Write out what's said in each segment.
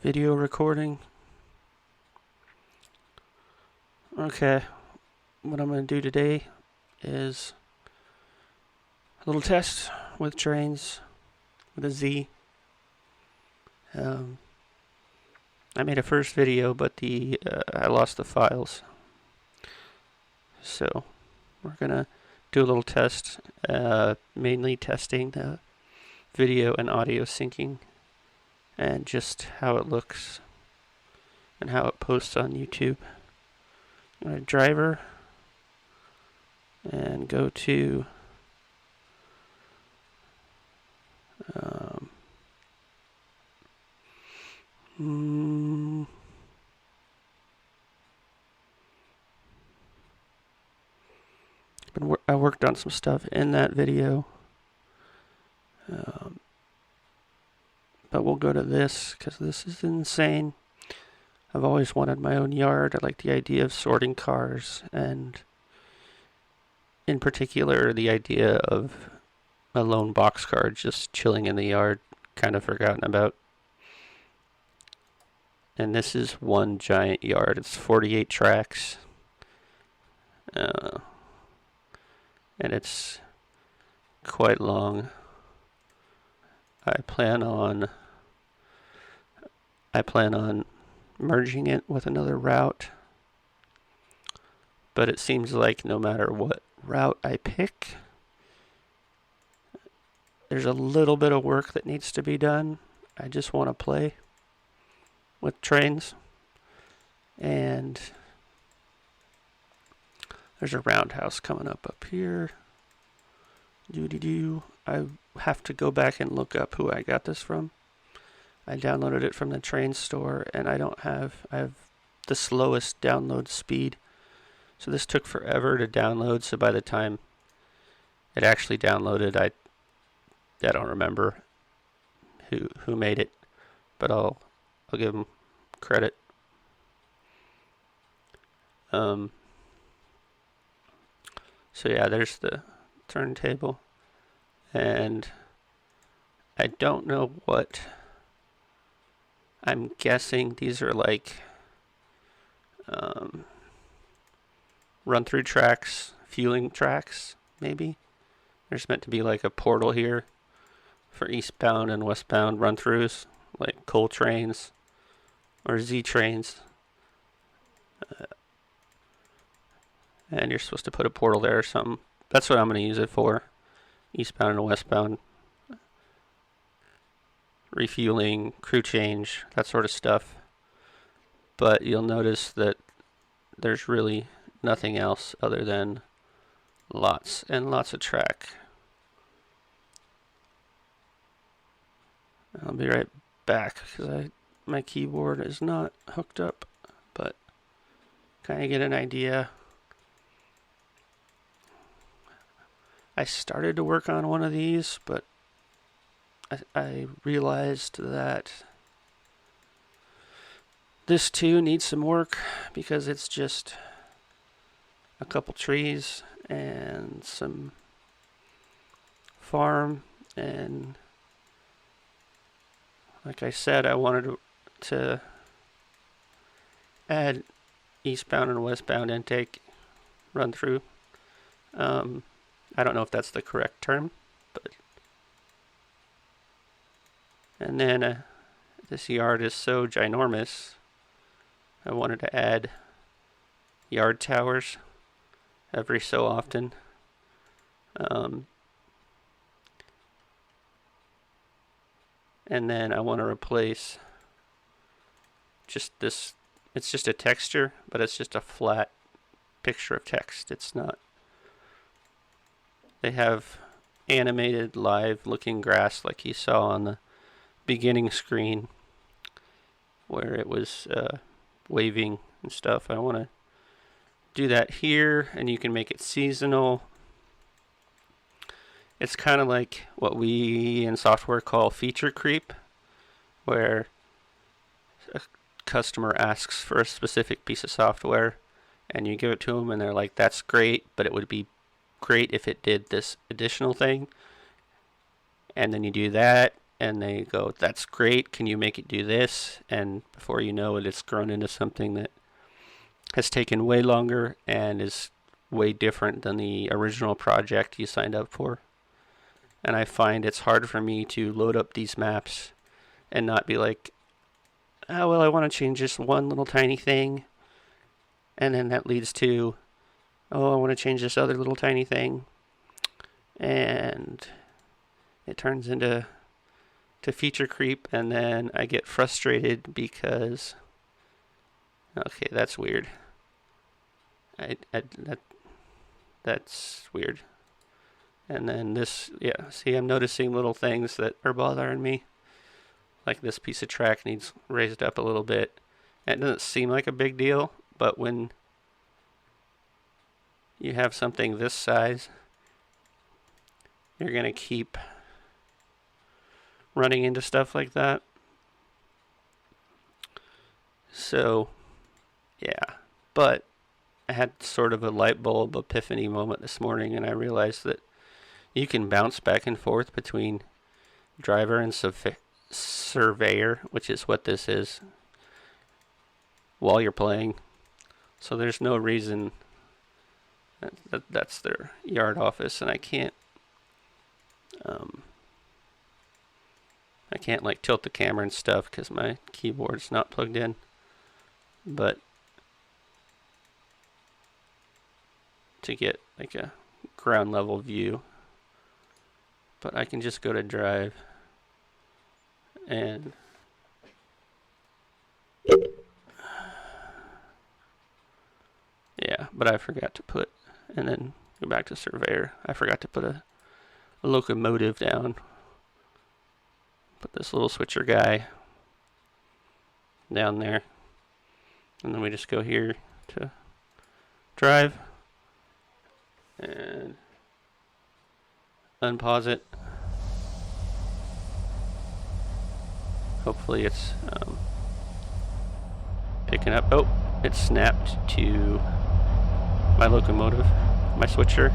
video recording. Okay, what I'm going to do today is a little test with Trainz with a Z. I made a first video, but I lost the files. So we're going to do a little test, mainly testing the video and audio syncing and just how it looks and how it posts on YouTube. I'm going to driver and go to I worked on some stuff in that video, but we'll go to this because this is insane. I've always wanted my own yard. I like the idea of sorting cars, and in particular the idea of a lone boxcar just chilling in the yard, kind of forgotten about. And this is one giant yard. It's 48 tracks. And it's quite long. I plan on merging it with another route, but it seems like no matter what route I pick, there's a little bit of work that needs to be done. I just want to play with Trainz, and there's a roundhouse coming up here. I have to go back and look up who I got this from. I downloaded it from the Trainz store, and I have the slowest download speed. So this took forever to download, so by the time it actually downloaded, I don't remember who made it, but I'll give them credit. So yeah, there's the turntable, and I don't know what. I'm guessing these are like run-through tracks, fueling tracks, maybe. There's meant to be like a portal here for eastbound and westbound run-throughs, like coal trains or Z trains. And you're supposed to put a portal there or something. That's what I'm going to use it for. Eastbound and westbound. Refueling, crew change, that sort of stuff. But you'll notice that there's really nothing else other than lots and lots of track. I'll be right back because my keyboard is not hooked up, but kind of get an idea. I started to work on one of these, but I realized that this too needs some work because it's just a couple trees and some farm, and like I said, I wanted to add eastbound and westbound intake run through. I don't know if that's the correct term, but and then this yard is so ginormous, I wanted to add yard towers every so often. And then I want to replace just this. It's just a texture, but it's just a flat picture of text. It's not. They have animated live looking grass like you saw on the beginning screen where it was waving and stuff. I want to do that here, and you can make it seasonal. It's kind of like what we in software call feature creep, where a customer asks for a specific piece of software and you give it to them and they're like, that's great, but it would be great if it did this additional thing. And then you do that, and they go, that's great, can you make it do this? And before you know it, it's grown into something that has taken way longer and is way different than the original project you signed up for. And I find it's hard for me to load up these maps and not be like, oh, well, I want to change this one little tiny thing. And then that leads to, oh, I want to change this other little tiny thing. And it turns into feature creep, and then I get frustrated because, okay, that's weird. That's weird. And then this, yeah, see, I'm noticing little things that are bothering me. Like this piece of track needs raised up a little bit. And it doesn't seem like a big deal, but when you have something this size, you're going to keep running into stuff like that. So, yeah. But I had sort of a light bulb epiphany moment this morning, and I realized that you can bounce back and forth between driver and surveyor, which is what this is, while you're playing. So there's no reason that's their yard office, and I can't like tilt the camera and stuff because my keyboard's not plugged in. But to get like a ground level view, but I can just go to drive and yeah, but I forgot to put, and then go back to surveyor, I forgot to put a locomotive down. Put this little switcher guy down there, and then we just go here to drive and unpause it. Hopefully it's picking up. Oh, it snapped to my locomotive, my switcher.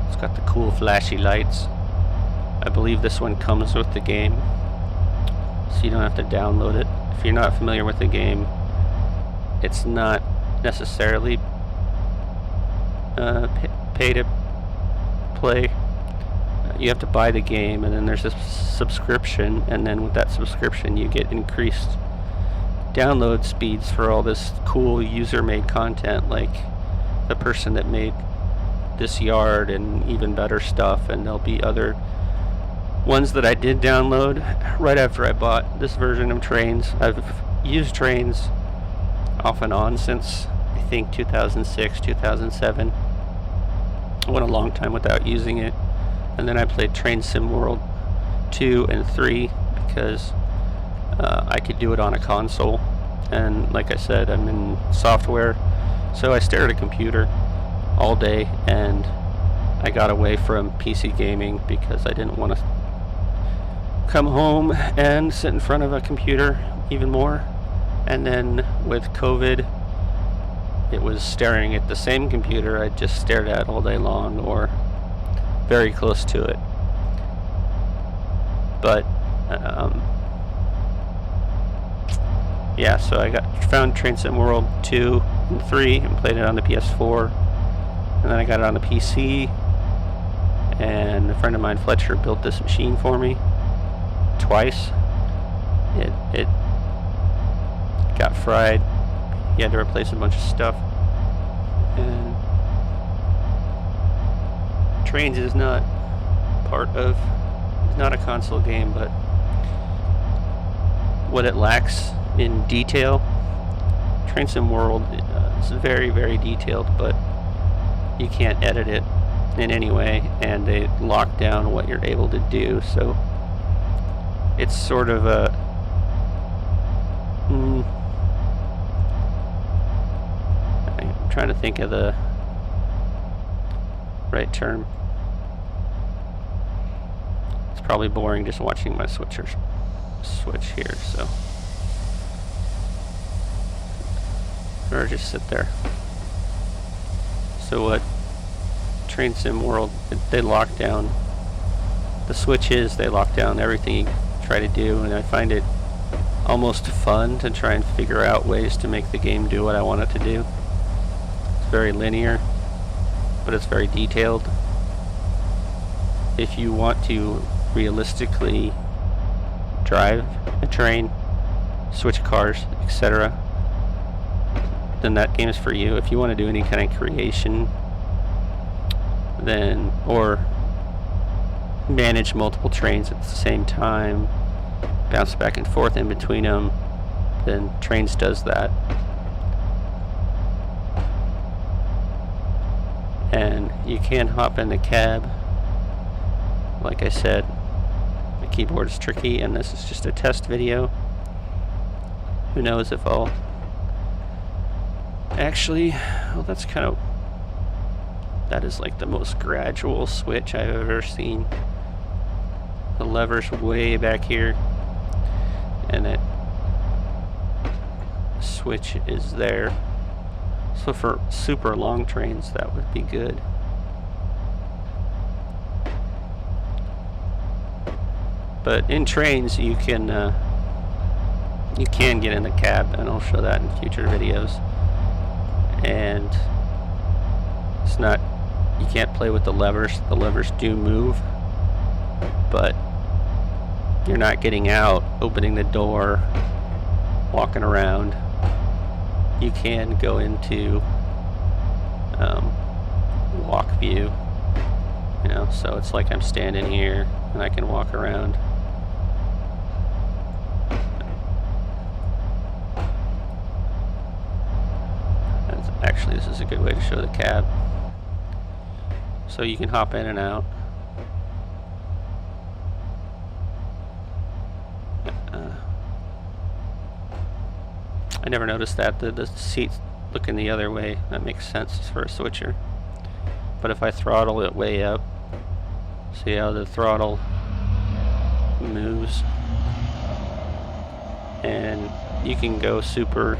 It's got the cool flashy lights. I believe this one comes with the game, so you don't have to download it. If you're not familiar with the game, it's not necessarily pay to play. You have to buy the game, and then there's a subscription, and then with that subscription you get increased download speeds for all this cool user-made content, like the person that made this yard and even better stuff. And there'll be other ones that I did download right after I bought this version of Trainz. I've used Trainz off and on since I think 2006, 2007. I went a long time without using it, and then I played Train Sim World 2 and 3 because I could do it on a console, and like I said, I'm in software, so I stare at a computer all day, and I got away from PC gaming because I didn't want to come home and sit in front of a computer even more. And then with COVID, it was staring at the same computer I just stared at all day long, or very close to it. But yeah, so I found Train Sim World 2 and 3 and played it on the PS4, and then I got it on the PC, and a friend of mine, Fletcher, built this machine for me twice. It got fried. He had to replace a bunch of stuff, and Trainz is not it's not a console game, but what it lacks in detail, Train Sim World is very, very detailed, but you can't edit it in any way, and they lock down what you're able to do, so it's sort of a I'm trying to think of the right term. It's probably boring just watching my switch here, so or just sit there. So what Train Sim World, they lock down the switches, they lock down everything you try to do, and I find it almost fun to try and figure out ways to make the game do what I want it to do. It's very linear, but it's very detailed. If you want to realistically drive a train, switch cars, etc., then that game is for you. If you want to do any kind of creation, then, or manage multiple trains at the same time, bounce back and forth in between them, then Trainz does that. And you can hop in the cab. Like I said, the keyboard is tricky, and this is just a test video. Who knows if I'll actually, well, that's kind of, that is like the most gradual switch I've ever seen. The lever's way back here, and that switch is there. So for super long trains, that would be good. But in Trainz, you can get in the cab, and I'll show that in future videos. And it's not, you can't play with the levers. The levers do move, but you're not getting out, opening the door, walking around. You can go into walk view, you know, so it's like I'm standing here and I can walk around. Actually, this is a good way to show the cab. So you can hop in and out. I never noticed that. The seat's looking the other way. That makes sense for a switcher. But if I throttle it way up, see how the throttle moves? And you can go super,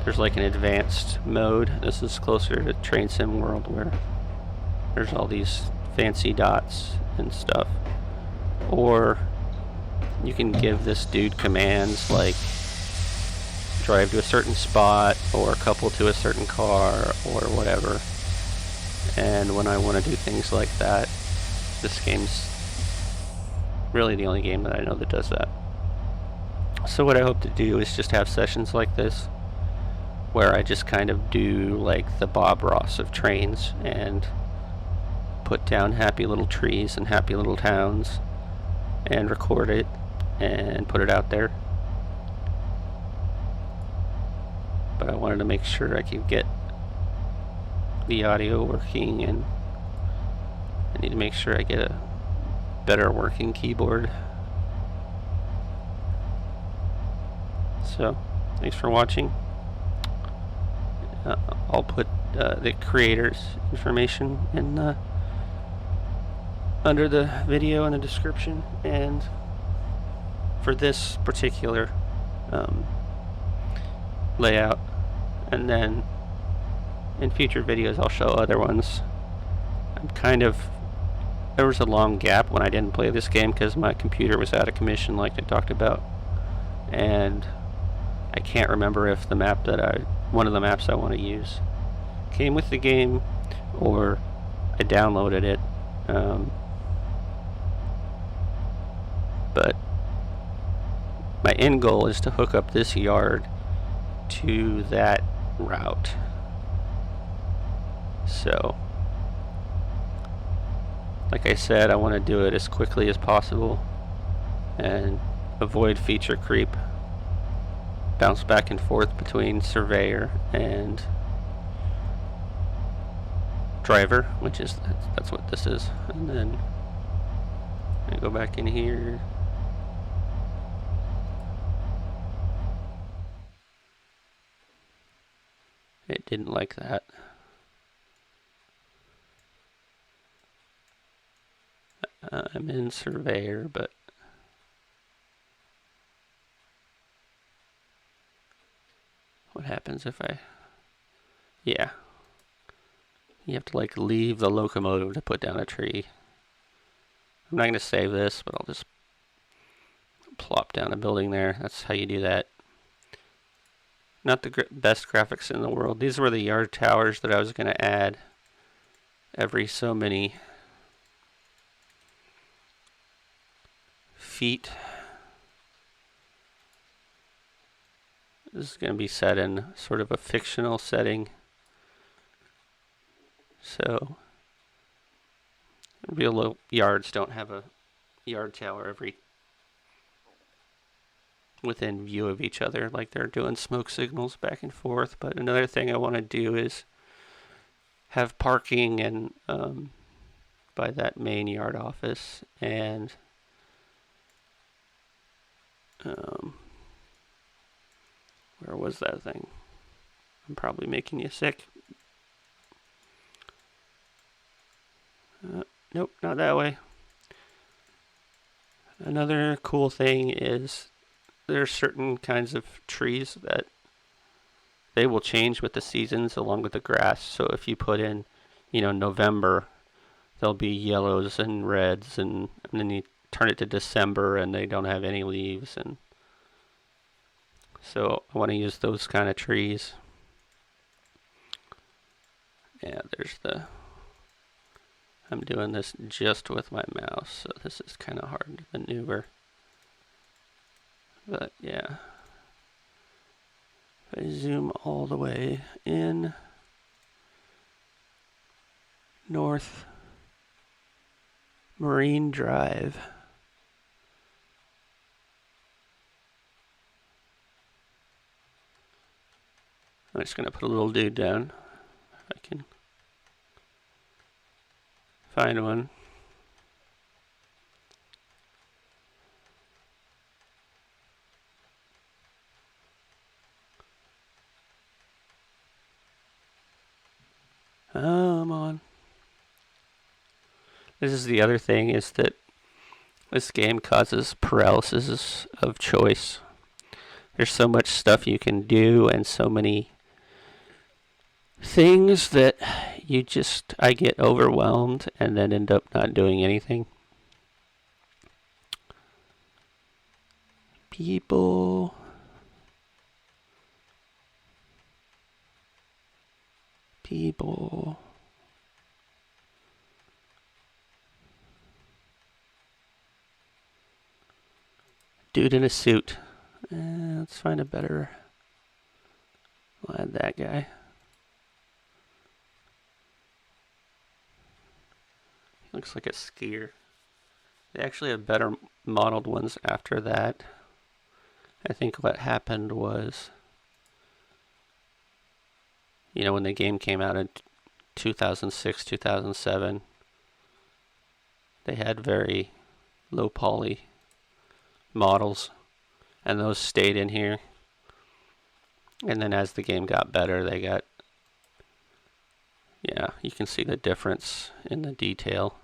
there's like an advanced mode. This is closer to Train Sim World, where there's all these fancy dots and stuff. Or you can give this dude commands like drive to a certain spot, or couple to a certain car, or whatever. And when I want to do things like that, this game's really the only game that I know that does that. So what I hope to do is just have sessions like this, where I just kind of do like the Bob Ross of Trainz and put down happy little trees and happy little towns and record it and put it out there. But I wanted to make sure I could get the audio working, and I need to make sure I get a better working keyboard. So thanks for watching. I'll put the creator's information in under the video in the description, and for this particular layout, and then in future videos I'll show other ones. There was a long gap when I didn't play this game because my computer was out of commission, like I talked about, and I can't remember if the map that one of the maps I want to use came with the game or I downloaded it. But my end goal is to hook up this yard to that route. So, like I said, I want to do it as quickly as possible and avoid feature creep. Bounce back and forth between surveyor and driver, which is, that's what this is. And then I go back in here. It didn't like that. I'm in surveyor, but what happens if yeah, you have to like leave the locomotive to put down a tree. I'm not going to save this, but I'll just plop down a building there. That's how you do that. Not the best graphics in the world. These were the yard towers that I was going to add every so many feet. This is going to be set in sort of a fictional setting. So real yards don't have a yard tower within view of each other, like they're doing smoke signals back and forth. But another thing I want to do is have parking and by that main yard office, and where was that thing? I'm probably making you sick. Nope, not that way. Another cool thing is there are certain kinds of trees that they will change with the seasons along with the grass. So if you put in, November, there'll be yellows and reds, and then you turn it to December and they don't have any leaves. And so I want to use those kind of trees. Yeah, I'm doing this just with my mouse, so this is kind of hard to maneuver. But yeah, if I zoom all the way in, North Marine Drive. I'm just going to put a little dude down, if I can find one. Come on. This is the other thing, is that this game causes paralysis of choice. There's so much stuff you can do and so many things that I get overwhelmed and then end up not doing anything. People. Dude in a suit. Let's find a better. I'll add that guy. He looks like a skier. They actually have better modeled ones after that. I think what happened was, when the game came out in 2006, 2007, they had very low poly models, and those stayed in here. And then as the game got better, you can see the difference in the detail.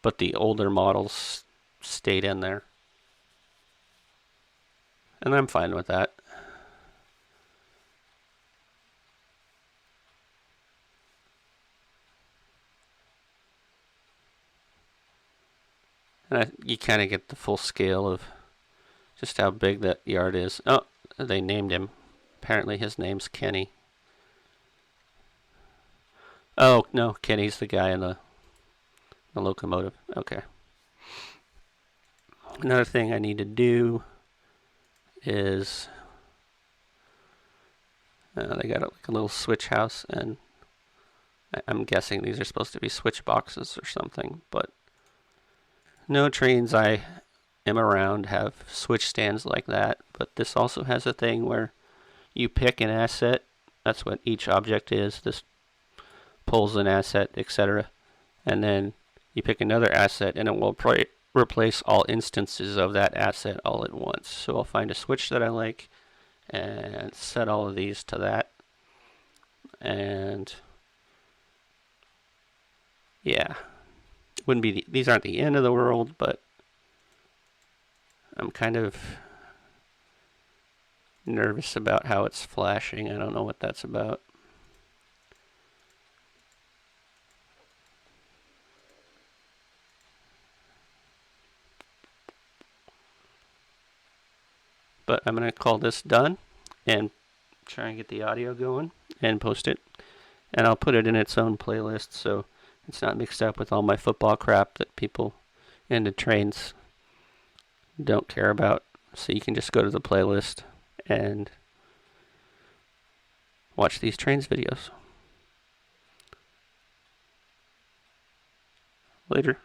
But the older models stayed in there. And I'm fine with that. And you kind of get the full scale of just how big that yard is. Oh, they named him. Apparently his name's Kenny. Oh, no, Kenny's the guy in the locomotive. Okay. Another thing I need to do is they got like a little switch house, and I'm guessing these are supposed to be switch boxes or something, but no trains I am around have switch stands like that. But this also has a thing where you pick an asset. That's what each object is. This pulls an asset, etc. And then you pick another asset, and it will replace all instances of that asset all at once. So I'll find a switch that I like and set all of these to that. And yeah, wouldn't be these aren't the end of the world, but I'm kind of nervous about how it's flashing. I don't know what that's about. but I'm going to call this done and try and get the audio going and post it. And I'll put it in its own playlist so it's not mixed up with all my football crap that people into Trainz don't care about. So you can just go to the playlist and watch these Trainz videos. Later.